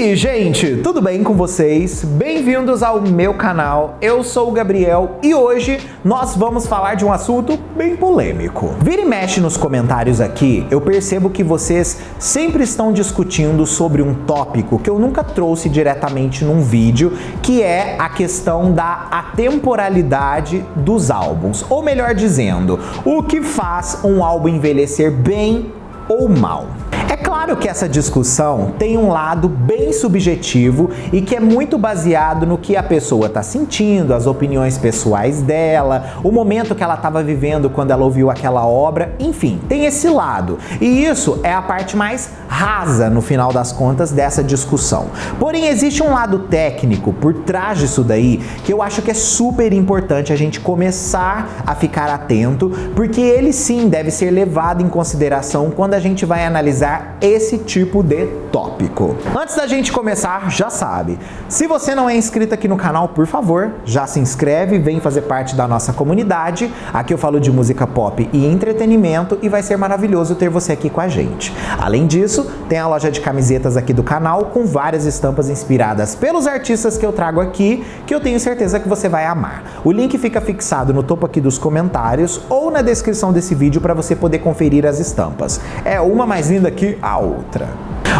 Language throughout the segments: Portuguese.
aí, gente, tudo bem com vocês? Bem-vindos ao meu canal, eu sou o Gabriel e hoje nós vamos falar de um assunto bem polêmico. Vira e mexe nos comentários aqui, eu percebo que vocês sempre estão discutindo sobre um tópico que eu nunca trouxe diretamente num vídeo, que é a questão da atemporalidade dos álbuns, ou melhor dizendo, o que faz um álbum envelhecer bem ou mal. É claro que essa discussão tem um lado bem subjetivo e que é muito baseado no que a pessoa está sentindo, as opiniões pessoais dela, o momento que ela estava vivendo quando ela ouviu aquela obra, enfim, tem esse lado. E isso é a parte mais rasa, no final das contas, dessa discussão. Porém, existe um lado técnico por trás disso daí que eu acho que é super importante a gente começar a ficar atento, porque ele sim deve ser levado em consideração quando a gente vai analisar esse tipo de tópico. Antes da gente começar, já sabe, se você não é inscrito aqui no canal, por favor, já se inscreve, vem fazer parte da nossa comunidade. Aqui eu falo de música pop e entretenimento e vai ser maravilhoso ter você aqui com a gente. Além disso, tem a loja de camisetas aqui do canal com várias estampas inspiradas pelos artistas que eu trago aqui, que eu tenho certeza que você vai amar. O link fica fixado no topo aqui dos comentários ou na descrição desse vídeo para você poder conferir as estampas. É uma mais linda que a outra.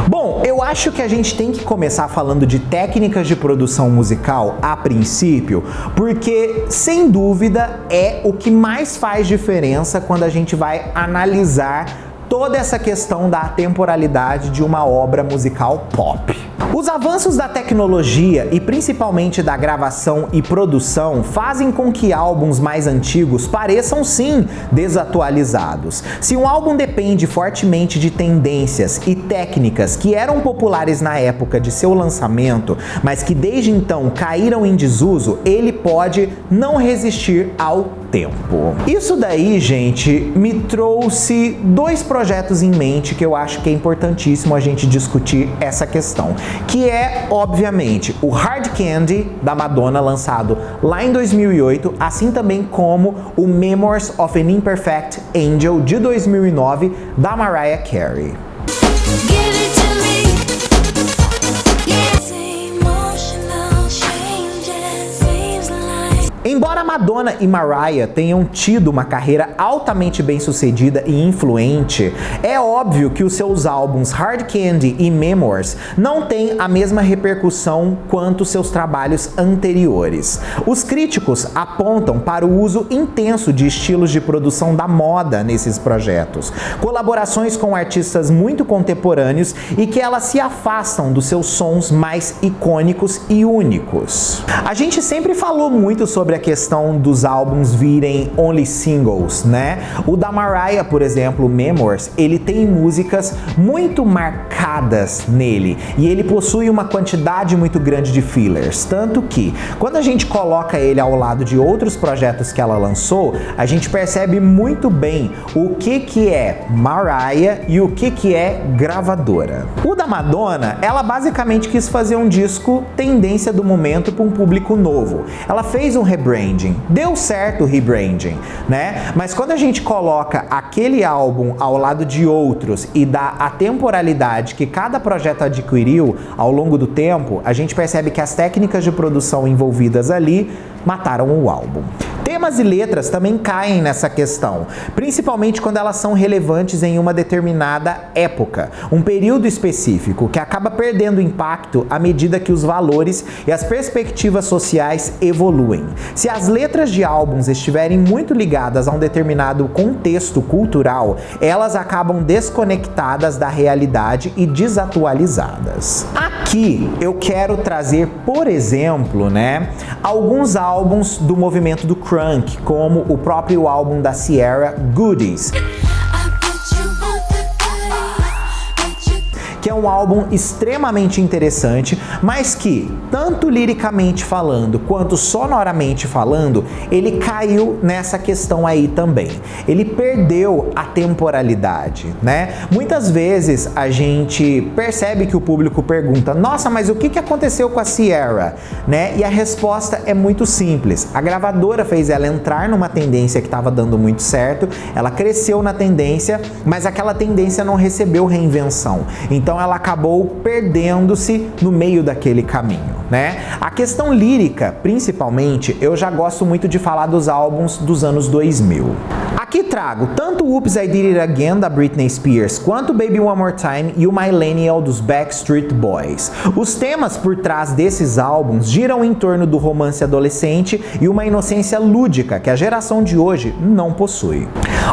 Bom, eu acho que a gente tem que começar falando de técnicas de produção musical a princípio, porque sem dúvida é o que mais faz diferença quando a gente vai analisar toda essa questão da atemporalidade de uma obra musical pop. Os avanços da tecnologia e principalmente da gravação e produção fazem com que álbuns mais antigos pareçam sim desatualizados. Se um álbum depende fortemente de tendências e técnicas que eram populares na época de seu lançamento, mas que desde então caíram em desuso, ele pode não resistir ao tempo. Isso daí, gente, me trouxe dois projetos em mente que eu acho que é importantíssimo a gente discutir essa questão, que é, obviamente, o Hard Candy, da Madonna, lançado lá em 2008, assim também como o Memoirs of an Imperfect Angel, de 2009, da Mariah Carey. Embora Madonna e Mariah tenham tido uma carreira altamente bem-sucedida e influente, é óbvio que os seus álbuns Hard Candy e Memoirs não têm a mesma repercussão quanto seus trabalhos anteriores. Os críticos apontam para o uso intenso de estilos de produção da moda nesses projetos, colaborações com artistas muito contemporâneos e que elas se afastam dos seus sons mais icônicos e únicos. A gente sempre falou muito sobre a questão dos álbuns virem only singles, né? O da Mariah, por exemplo, Memoirs, ele tem músicas muito marcadas nele e ele possui uma quantidade muito grande de fillers, tanto que quando a gente coloca ele ao lado de outros projetos que ela lançou, a gente percebe muito bem o que é Mariah e o que é gravadora. O da Madonna, ela basicamente quis fazer um disco tendência do momento para um público novo. Ela fez um rebranding, deu certo o rebranding, né? Mas quando a gente coloca aquele álbum ao lado de outros e dá a temporalidade que cada projeto adquiriu ao longo do tempo, a gente percebe que as técnicas de produção envolvidas ali mataram o álbum. Temas e letras também caem nessa questão, principalmente quando elas são relevantes em uma determinada época, um período específico, que acaba perdendo impacto à medida que os valores e as perspectivas sociais evoluem. Se as letras de álbuns estiverem muito ligadas a um determinado contexto cultural, elas acabam desconectadas da realidade e desatualizadas. Aqui eu quero trazer, por exemplo, né, alguns álbuns do movimento do crunk, como o próprio álbum da Ciara, Goodies, que é um álbum extremamente interessante, mas que, tanto liricamente falando quanto sonoramente falando, ele caiu nessa questão aí também. Ele perdeu a temporalidade, né? Muitas vezes a gente percebe que o público pergunta: nossa, mas o que aconteceu com a Ciara? Né? E a resposta é muito simples. A gravadora fez ela entrar numa tendência que estava dando muito certo, ela cresceu na tendência, mas aquela tendência não recebeu reinvenção. Então ela acabou perdendo-se no meio daquele caminho, né? A questão lírica, principalmente, eu já gosto muito de falar dos álbuns dos anos 2000. Aqui trago tanto o Oops, I Did It Again, da Britney Spears, quanto Baby One More Time e o Millennial, dos Backstreet Boys. Os temas por trás desses álbuns giram em torno do romance adolescente e uma inocência lúdica que a geração de hoje não possui.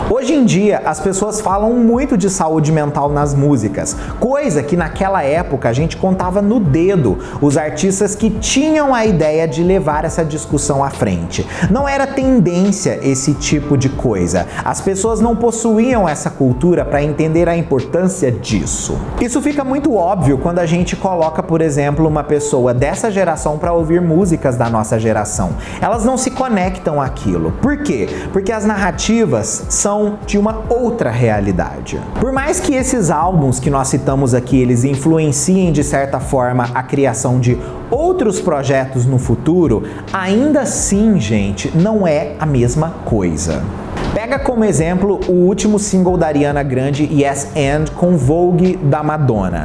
Hoje em dia, as pessoas falam muito de saúde mental nas músicas, coisa que naquela época a gente contava no dedo os artistas que tinham a ideia de levar essa discussão à frente. Não era tendência esse tipo de coisa. As pessoas não possuíam essa cultura para entender a importância disso. Isso fica muito óbvio quando a gente coloca, por exemplo, uma pessoa dessa geração para ouvir músicas da nossa geração. Elas não se conectam àquilo. Por quê? Porque as narrativas são de uma outra realidade. Por mais que esses álbuns que nós citamos aqui, eles influenciem de certa forma a criação de outros projetos no futuro, ainda assim, gente, não é a mesma coisa. Pega como exemplo o último single da Ariana Grande, Yes and, com Vogue, da Madonna.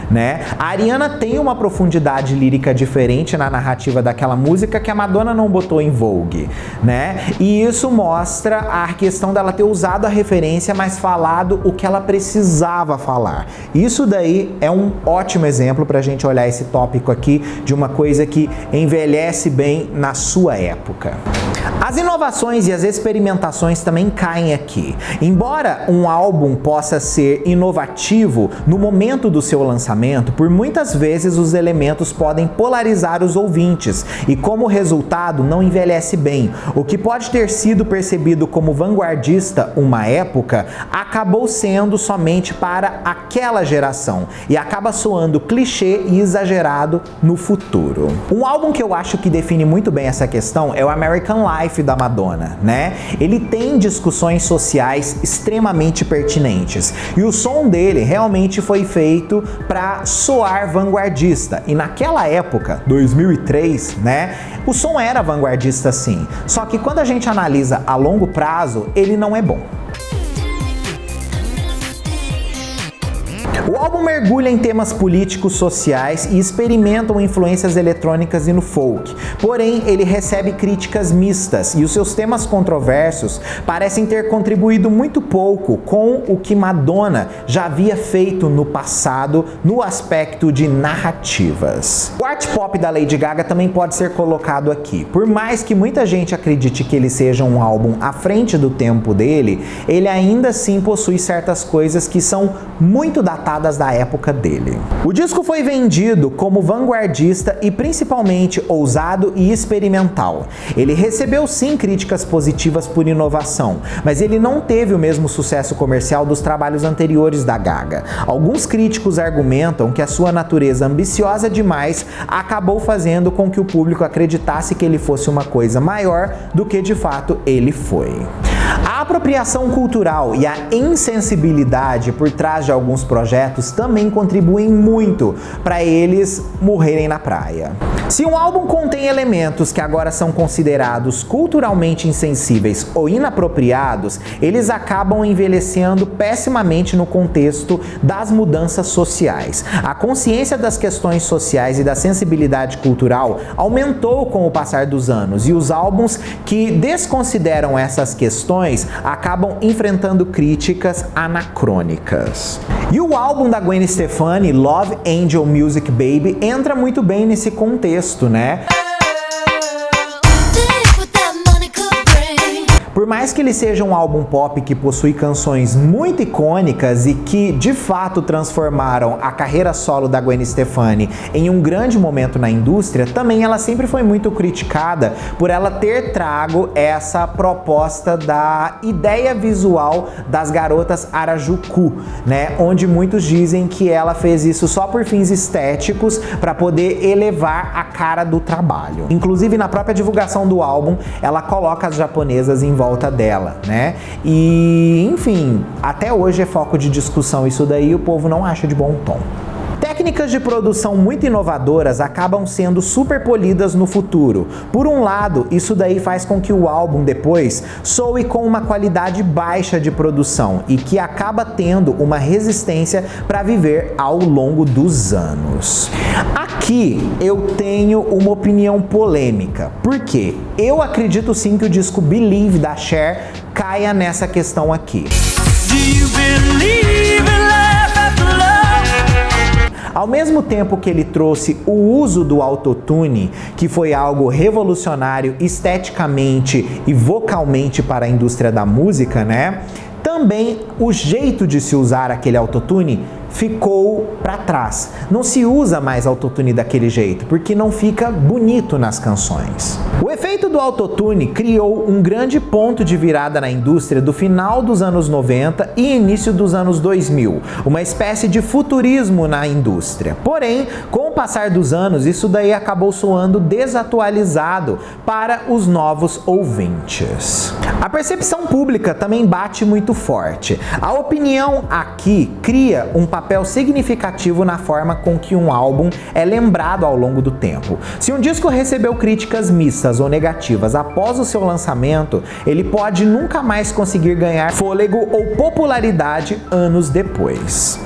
Né? A Ariana tem uma profundidade lírica diferente na narrativa daquela música que a Madonna não botou em Vogue, né? E isso mostra a questão dela ter usado a referência, mas falado o que ela precisava falar. Isso daí é um ótimo exemplo pra gente olhar esse tópico aqui de uma coisa que envelhece bem na sua época. As inovações e as experimentações também caem aqui. Embora um álbum possa ser inovativo no momento do seu lançamento, por muitas vezes os elementos podem polarizar os ouvintes e, como resultado, não envelhece bem. O que pode ter sido percebido como vanguardista uma época acabou sendo somente para aquela geração e acaba soando clichê e exagerado no futuro. Um álbum que eu acho que define muito bem essa questão é o American Life, da Madonna, né? Ele tem discussões sociais extremamente pertinentes e o som dele realmente foi feito para soar vanguardista. E naquela época, 2003, né, o som era vanguardista sim. Só que quando a gente analisa a longo prazo, ele não é bom. O álbum mergulha em temas políticos, sociais e experimentam influências eletrônicas e no folk. Porém, ele recebe críticas mistas e os seus temas controversos parecem ter contribuído muito pouco com o que Madonna já havia feito no passado no aspecto de narrativas. O art pop da Lady Gaga também pode ser colocado aqui. Por mais que muita gente acredite que ele seja um álbum à frente do tempo dele, ele ainda assim possui certas coisas que são muito datadas da época dele. O disco foi vendido como vanguardista e principalmente ousado e experimental. Ele recebeu sim críticas positivas por inovação, mas ele não teve o mesmo sucesso comercial dos trabalhos anteriores da Gaga. Alguns críticos argumentam que a sua natureza ambiciosa demais acabou fazendo com que o público acreditasse que ele fosse uma coisa maior do que de fato ele foi. A apropriação cultural e a insensibilidade por trás de alguns projetos também contribuem muito para eles morrerem na praia. Se um álbum contém elementos que agora são considerados culturalmente insensíveis ou inapropriados, eles acabam envelhecendo pessimamente no contexto das mudanças sociais. A consciência das questões sociais e da sensibilidade cultural aumentou com o passar dos anos e os álbuns que desconsideram essas questões acabam enfrentando críticas anacrônicas. E o álbum da Gwen Stefani, Love Angel Music Baby, entra muito bem nesse contexto, né? Por mais que ele seja um álbum pop que possui canções muito icônicas e que de fato transformaram a carreira solo da Gwen Stefani em um grande momento na indústria, também ela sempre foi muito criticada por ela ter trago essa proposta da ideia visual das garotas Harajuku, né? Onde muitos dizem que ela fez isso só por fins estéticos para poder elevar a cara do trabalho. Inclusive na própria divulgação do álbum, ela coloca as japonesas em volta dela, né? E, enfim, até hoje é foco de discussão isso daí, o povo não acha de bom tom. técnicas de produção muito inovadoras acabam sendo super polidas no futuro. Por um lado, isso daí faz com que o álbum depois soe com uma qualidade baixa de produção e que acaba tendo uma resistência para viver ao longo dos anos. Aqui eu tenho uma opinião polêmica, porque eu acredito sim que o disco Believe da Cher caia nessa questão aqui. Ao mesmo tempo que ele trouxe o uso do autotune, que foi algo revolucionário esteticamente e vocalmente para a indústria da música, né? Também o jeito de se usar aquele autotune ficou para trás. Não se usa mais autotune daquele jeito, porque não fica bonito nas canções. O efeito do autotune criou um grande ponto de virada na indústria do final dos anos 90 e início dos anos 2000, uma espécie de futurismo na indústria. Porém, com o passar dos anos, isso daí acabou soando desatualizado para os novos ouvintes. A percepção pública também bate muito forte. A opinião aqui cria um papel significativo na forma com que um álbum é lembrado ao longo do tempo. Se um disco recebeu críticas mistas ou negativas após o seu lançamento, ele pode nunca mais conseguir ganhar fôlego ou popularidade anos depois.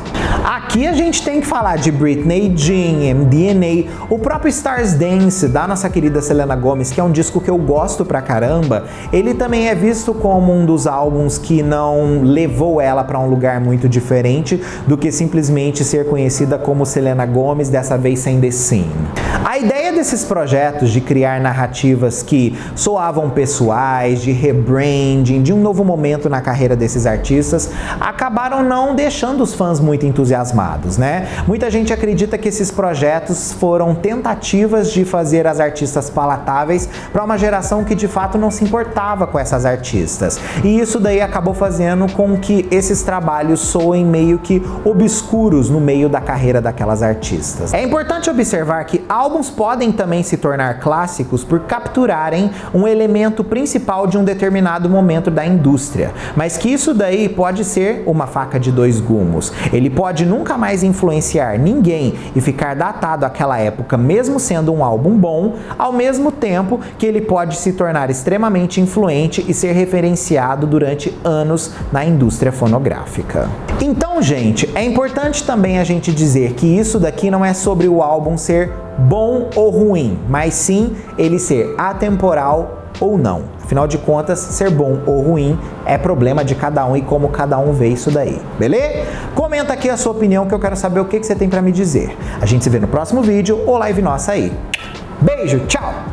Aqui a gente tem que falar de Britney Jean, MDNA, o próprio Stars Dance da nossa querida Selena Gomez, que é um disco que eu gosto pra caramba. Ele também é visto como um dos álbuns que não levou ela para um lugar muito diferente do que simplesmente ser conhecida como Selena Gomez, dessa vez sem The Scene. A ideia desses projetos de criar narrativas que soavam pessoais, de rebranding, de um novo momento na carreira desses artistas, acabaram não deixando os fãs muito entusiasmados, né? Muita gente acredita que esses projetos foram tentativas de fazer as artistas palatáveis para uma geração que de fato não se importava com essas artistas. E isso daí acabou fazendo com que esses trabalhos soem meio que obscuros no meio da carreira daquelas artistas. É importante observar que álbuns podem também se tornar clássicos por capturarem um elemento principal de um determinado momento da indústria, mas que isso daí pode ser uma faca de dois gumes. Ele pode nunca mais influenciar ninguém e ficar datado àquela época, mesmo sendo um álbum bom, ao mesmo tempo que ele pode se tornar extremamente influente e ser referenciado durante anos na indústria fonográfica. Então, gente, é importante também a gente dizer que isso daqui não é sobre o álbum ser bom ou ruim, mas sim ele ser atemporal ou não. Afinal de contas, ser bom ou ruim é problema de cada um e como cada um vê isso daí, beleza? Comenta aqui a sua opinião que eu quero saber o que você tem pra me dizer. A gente se vê no próximo vídeo ou live nossa aí. Beijo, tchau!